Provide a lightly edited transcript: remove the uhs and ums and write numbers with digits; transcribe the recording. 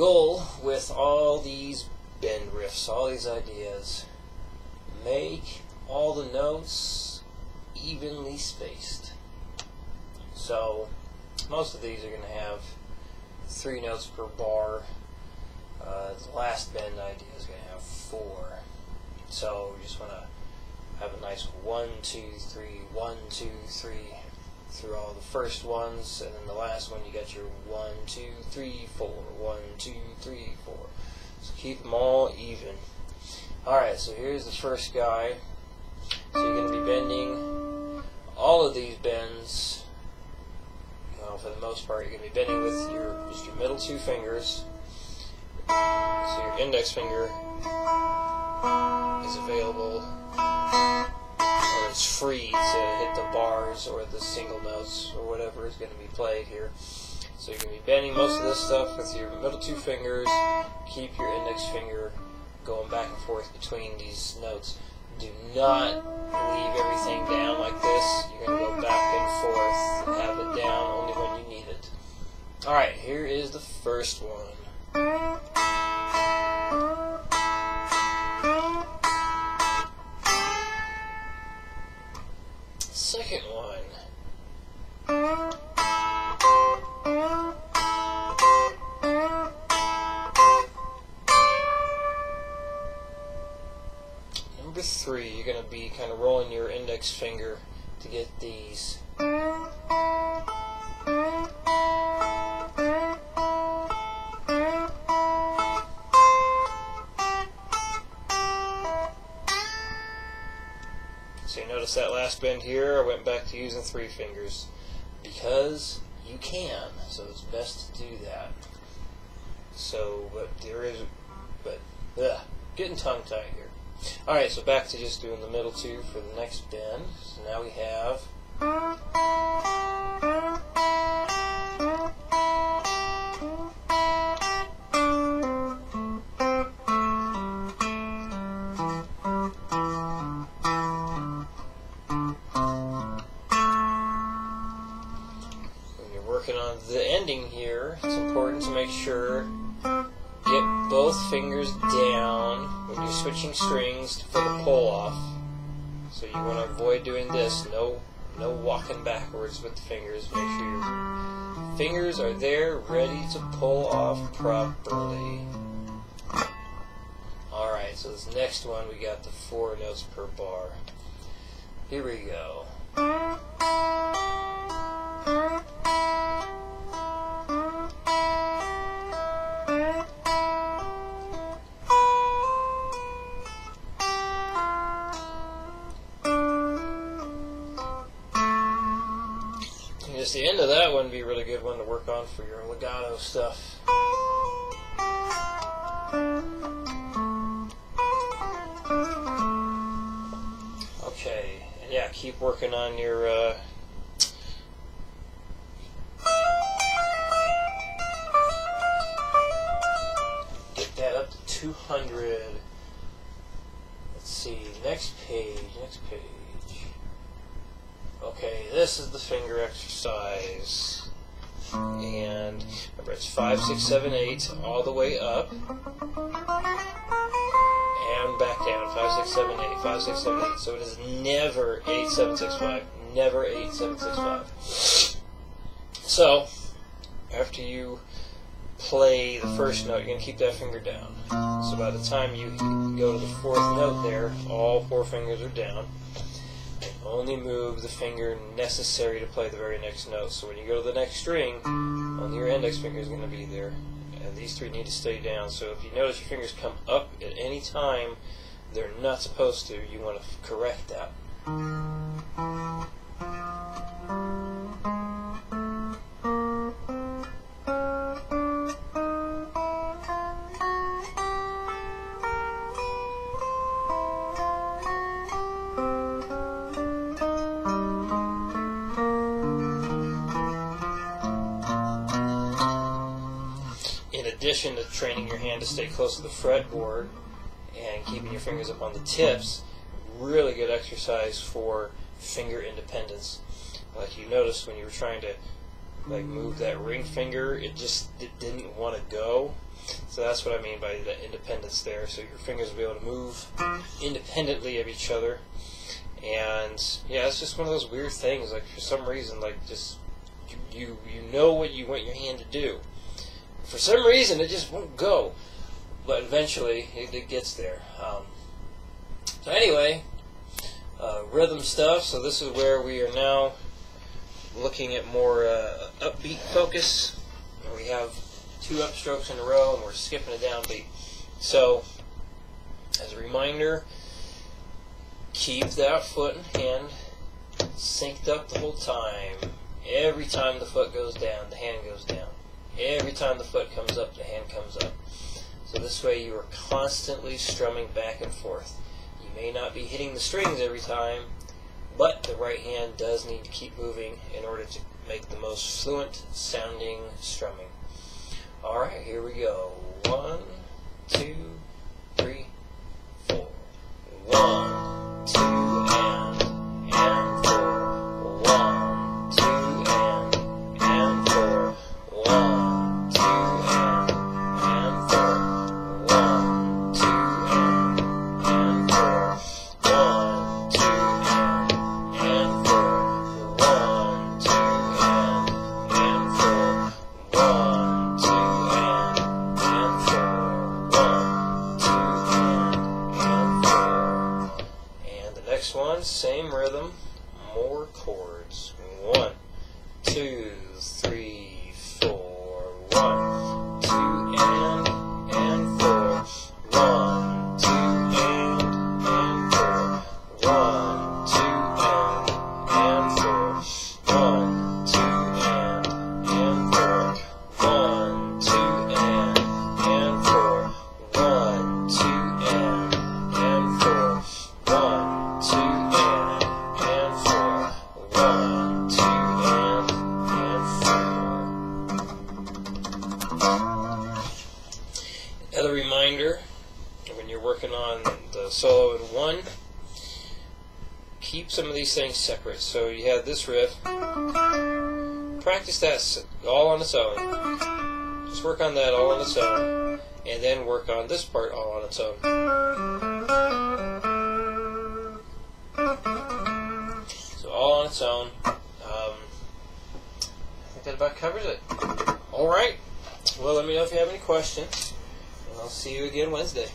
goal with all these bend riffs, all these ideas, make all the notes evenly spaced. So most of these are going to have 3 notes per bar. The last bend idea is going to have 4. So you just want to have a nice 1, 2, 3, 1, 2, 3 through all the first ones, and then the last one you got your 1, 2, 3, 4, 1, 2, 3, 4. So keep them all even. Alright, so here's the first guy. So you're going to be bending all of these bends. For the most part, you're going to be bending with just your middle 2 fingers. So your index finger is available, or it's free to hit the bars or the single notes or whatever is going to be played here. So you're going to be bending most of this stuff with your middle 2 fingers. Keep your index finger going back and forth between these notes. Do not leave everything down like this. You're going to go back and forth and have it down only when you need it. Alright, here is the first one. Second one. Number 3, you're going to be kind of rolling your index finger to get these. So you notice that last bend here, I went back to using 3 fingers because you can, so it's best to do that. So, getting tongue-tied here. Alright, so back to just doing the middle 2 for the next bend. So now we have when you're working on the ending here, it's important to make sure get both fingers down when you're switching strings for the pull off. So you want to avoid doing this. No walking backwards with the fingers. Make sure your fingers are there ready to pull off properly. Alright, so this next one we got the 4 notes per bar. Here we go. Just the end of that one would be a really good one to work on for your legato stuff. Okay, and yeah, keep working on your get that up to 200. Let's see, next page. Okay, this is the finger exercise, and remember it's 5, 6, 7, 8 all the way up, and back down, 5, 6, 7, 8, 5, 6, 7, 8, so it is never 8, 7, 6, 5, never 8, 7, 6, 5. So, after you play the first note, you're going to keep that finger down, so by the time you go to the 4th note there, all 4 fingers are down. Only move the finger necessary to play the very next note. So when you go to the next string, only your index finger is going to be there. And these 3 need to stay down. So if you notice your fingers come up at any time they're not supposed to, you want to correct that. In addition to training your hand to stay close to the fretboard and keeping your fingers up on the tips, really good exercise for finger independence. Like you noticed when you were trying to move that ring finger, it didn't want to go. So that's what I mean by the independence there. So your fingers will be able to move independently of each other. And yeah, it's just one of those weird things. Like for some reason, like just you know what you want your hand to do. For some reason, it just won't go. But eventually, it gets there. So anyway, rhythm stuff. So this is where we are now looking at more upbeat focus. We have 2 upstrokes in a row, and we're skipping a downbeat. So, as a reminder, keep that foot and hand synced up the whole time. Every time the foot goes down, the hand goes down. Every time the foot comes up, the hand comes up. So this way you are constantly strumming back and forth. You may not be hitting the strings every time, but the right hand does need to keep moving in order to make the most fluent sounding strumming. Alright, here we go. 1, 2, 3, 4. 1, 2, and 4. 1, 2, and 4. 1, 2, and 4. 1, 2, and 4. 1, 2, and 4. 1, 2, and 4. 1, 2, and 4. 1, 2, and 4. And the next one, same rhythm, more chords. 1, 2, 3, 4. 1, 2, and 4. 1, 2, and 4. 1, 2, and 4. 1, 2, and 4. 1, 2, and 4. 1, 2, and 4. 1, 2, and 4. 1, 2, and 4. Another reminder, when you're working on the solo in 1, keep some of these things separate. So you have this riff, practice that all on its own. Just work on that all on its own, and then work on this part all on its own. So all on its own. I think that about covers it. Alright, well, let me know if you have any questions, and I'll see you again Wednesday.